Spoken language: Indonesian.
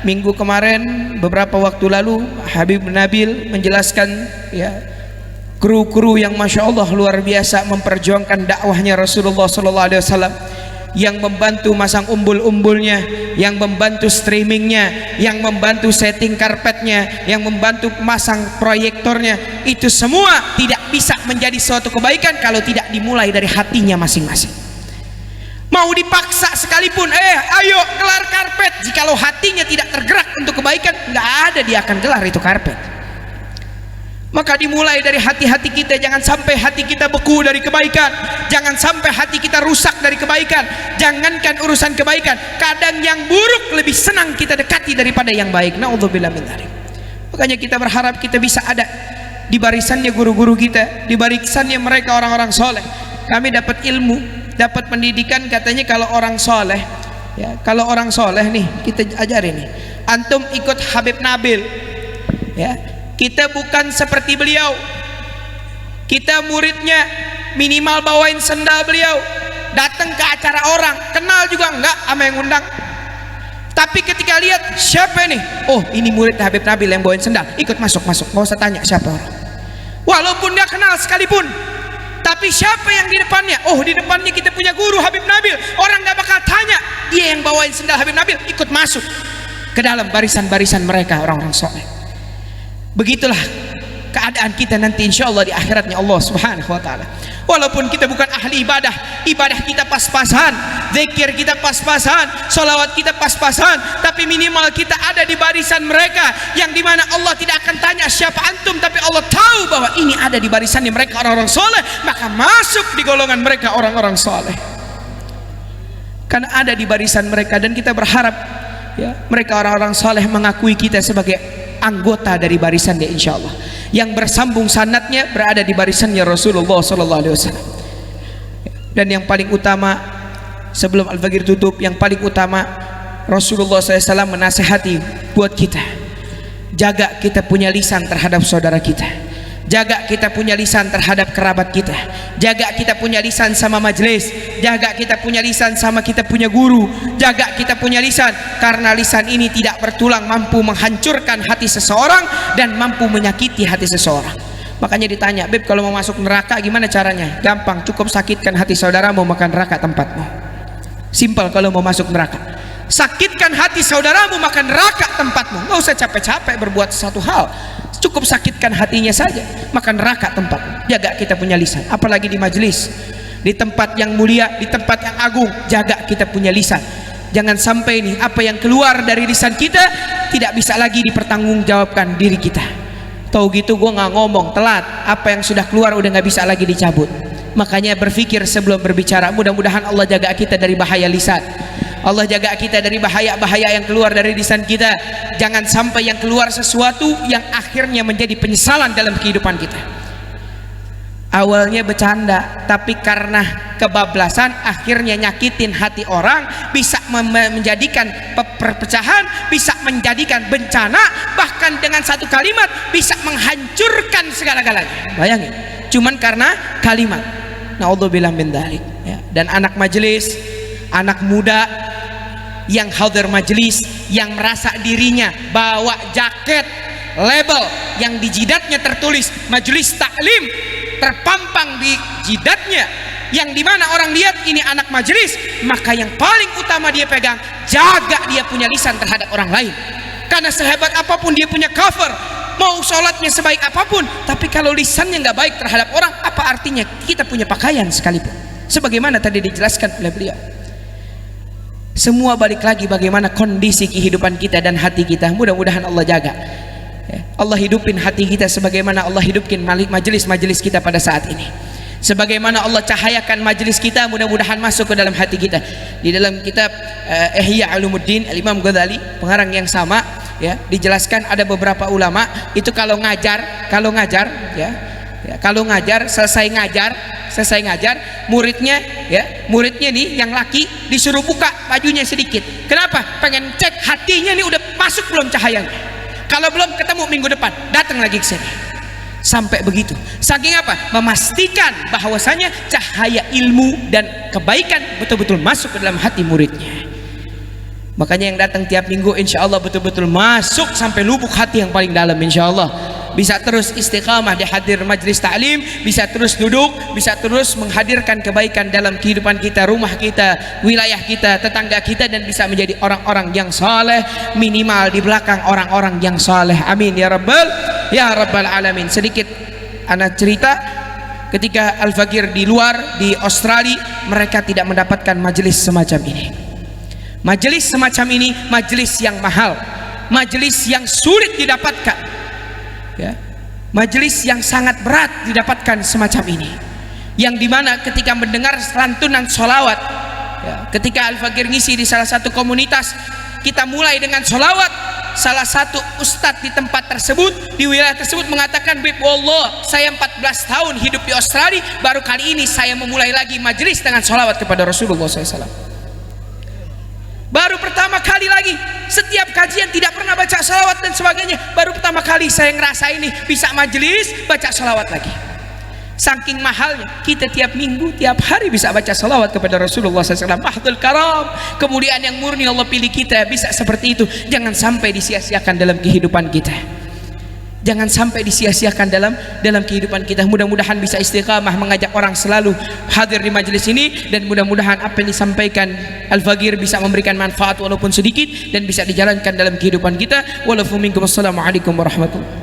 minggu kemarin, beberapa waktu lalu, Habib Nabil menjelaskan ya, kru-kru yang masya Allah luar biasa memperjuangkan dakwahnya Rasulullah SAW, yang membantu masang umbul-umbulnya, yang membantu streamingnya, yang membantu setting karpetnya, yang membantu masang proyektornya. Itu semua tidak bisa menjadi suatu kebaikan kalau tidak dimulai dari hatinya masing-masing. Mau dipaksa sekalipun, ayo gelar karpet, jikalau hatinya tidak tergerak untuk kebaikan, nggak ada dia akan gelar itu karpet. Maka dimulai dari hati-hati kita. Jangan sampai hati kita beku dari kebaikan, jangan sampai hati kita rusak dari kebaikan. Jangankan urusan kebaikan, kadang yang buruk lebih senang kita dekati daripada yang baik. Na'udzubillah min dzalik. Makanya kita berharap kita bisa ada di barisannya guru-guru kita, di barisannya mereka orang-orang soleh. Kami dapat ilmu, dapat pendidikan, katanya kalau orang soleh ya, kalau orang soleh nih kita ajarin nih, antum ikut Habib Nabil ya, kita bukan seperti beliau, kita muridnya minimal bawain sendal beliau, datang ke acara orang kenal juga enggak sama yang undang. Tapi ketika lihat siapa nih, oh ini murid Habib Nabil yang bawain sendal, ikut masuk, nggak usah tanya siapa orang, walaupun dia kenal sekalipun. Tapi siapa yang di depannya? Oh di depannya kita punya guru Habib Nabil, orang nggak bakal tanya, dia yang bawain sendal Habib Nabil, ikut masuk ke dalam barisan-barisan mereka orang-orang soleh. Begitulah keadaan kita nanti insya Allah di akhiratnya Allah subhanahu wa ta'ala. Walaupun kita bukan ahli ibadah, ibadah kita pas-pasan, zikir kita pas-pasan, sholawat kita pas-pasan, tapi minimal kita ada di barisan mereka, yang dimana Allah tidak akan tanya siapa antum, tapi Allah tahu bahwa ini ada di barisannya mereka orang-orang soleh, maka masuk di golongan mereka orang-orang soleh, karena ada di barisan mereka. Dan kita berharap ya, mereka orang-orang soleh mengakui kita sebagai anggota dari barisannya insya Allah, yang bersambung sanadnya berada di barisannya Rasulullah SAW. Dan yang paling utama, sebelum Al-Fajr tutup, yang paling utama Rasulullah SAW menasihati buat kita, jaga kita punya lisan terhadap saudara kita, jaga kita punya lisan terhadap kerabat kita, jaga kita punya lisan sama majelis, jaga kita punya lisan sama kita punya guru, jaga kita punya lisan, karena lisan ini tidak bertulang mampu menghancurkan hati seseorang dan mampu menyakiti hati seseorang. Makanya ditanya, Beb kalau mau masuk neraka gimana caranya? Gampang, cukup sakitkan hati saudaramu maka neraka tempatmu. Simpel kalau mau masuk neraka, sakitkan hati saudaramu maka neraka tempatmu. Nggak usah capek-capek berbuat satu hal, cukup sakitkan hatinya saja maka neraka tempat. Jaga kita punya lisan, apalagi di majelis, di tempat yang mulia, di tempat yang agung, jaga kita punya lisan. Jangan sampai nih apa yang keluar dari lisan kita tidak bisa lagi dipertanggungjawabkan diri kita. Tahu gitu gue nggak ngomong, telat, apa yang sudah keluar udah nggak bisa lagi dicabut. Makanya berpikir sebelum berbicara. Mudah-mudahan Allah jaga kita dari bahaya lisan, Allah jaga kita dari bahaya-bahaya yang keluar dari lisan kita. Jangan sampai yang keluar sesuatu yang akhirnya menjadi penyesalan dalam kehidupan kita. Awalnya bercanda, tapi karena kebablasan akhirnya nyakitin hati orang, bisa menjadikan perpecahan, bisa menjadikan bencana, bahkan dengan satu kalimat bisa menghancurkan segala-galanya. Bayangin, cuman karena kalimat. Na'udzubillah min dzalik ya. Dan anak majelis, anak muda yang hadir majelis, yang merasa dirinya bawa jaket label yang di jidatnya tertulis majelis taklim, terpampang di jidatnya, yang dimana orang lihat ini anak majelis, maka yang paling utama dia pegang, jaga dia punya lisan terhadap orang lain. Karena sehebat apapun dia punya cover, mau sholatnya sebaik apapun, tapi kalau lisannya nggak baik terhadap orang, apa artinya kita punya pakaian sekalipun? Sebagaimana tadi dijelaskan oleh beliau, semua balik lagi bagaimana kondisi kehidupan kita dan hati kita. Mudah-mudahan Allah jaga, Allah hidupin hati kita sebagaimana Allah hidupin majelis-majelis kita pada saat ini. Sebagaimana Allah cahayakan majelis kita, mudah-mudahan masuk ke dalam hati kita. Di dalam kitab Ihya Ulumuddin Al-Imam Ghazali, pengarang yang sama ya, dijelaskan ada beberapa ulama itu kalau ngajar selesai ngajar muridnya nih yang laki disuruh buka bajunya sedikit. Kenapa? Pengen cek hatinya nih udah masuk belum cahayanya. Kalau belum, ketemu minggu depan, datang lagi ke sini. Sampai begitu. Saking apa? Memastikan bahwasanya cahaya ilmu dan kebaikan betul-betul masuk ke dalam hati muridnya. Makanya yang datang tiap minggu insya Allah betul-betul masuk sampai lubuk hati yang paling dalam, insya Allah bisa terus istiqamah di hadir majlis ta'lim, bisa terus duduk, bisa terus menghadirkan kebaikan dalam kehidupan kita, rumah kita, wilayah kita, tetangga kita, dan bisa menjadi orang-orang yang saleh, minimal di belakang orang-orang yang saleh. Amin ya rabbal alamin. Sedikit anak cerita, ketika Al-Fakir di luar di Australia, mereka tidak mendapatkan majelis semacam ini. Majelis semacam ini majelis yang mahal, majelis yang sulit didapatkan, ya, majelis yang sangat berat didapatkan semacam ini, yang dimana ketika mendengar lantunan sholawat, ya, ketika Al-Fakir ngisi di salah satu komunitas, kita mulai dengan sholawat. Salah satu ustadz di tempat tersebut, di wilayah tersebut mengatakan, Bib, wallah saya 14 tahun hidup di Australia, baru kali ini saya memulai lagi majelis dengan sholawat kepada Rasulullah SAW. Baru pertama kali lagi, setiap kajian tidak pernah baca salawat dan sebagainya, baru pertama kali saya ngerasa ini bisa majelis baca salawat lagi. Saking mahalnya, kita tiap minggu, tiap hari bisa baca salawat kepada Rasulullah SAW. Mahdul karam, kemuliaan yang murni Allah pilih kita bisa seperti itu. Jangan sampai disia-siakan dalam kehidupan kita. Jangan sampai disia-siakan dalam kehidupan kita. Mudah-mudahan bisa istiqamah mengajak orang selalu hadir di majelis ini, dan mudah-mudahan apa yang disampaikan Al-Fakir bisa memberikan manfaat walaupun sedikit dan bisa dijalankan dalam kehidupan kita. Wassalamualaikum warahmatullahi wabarakatuh.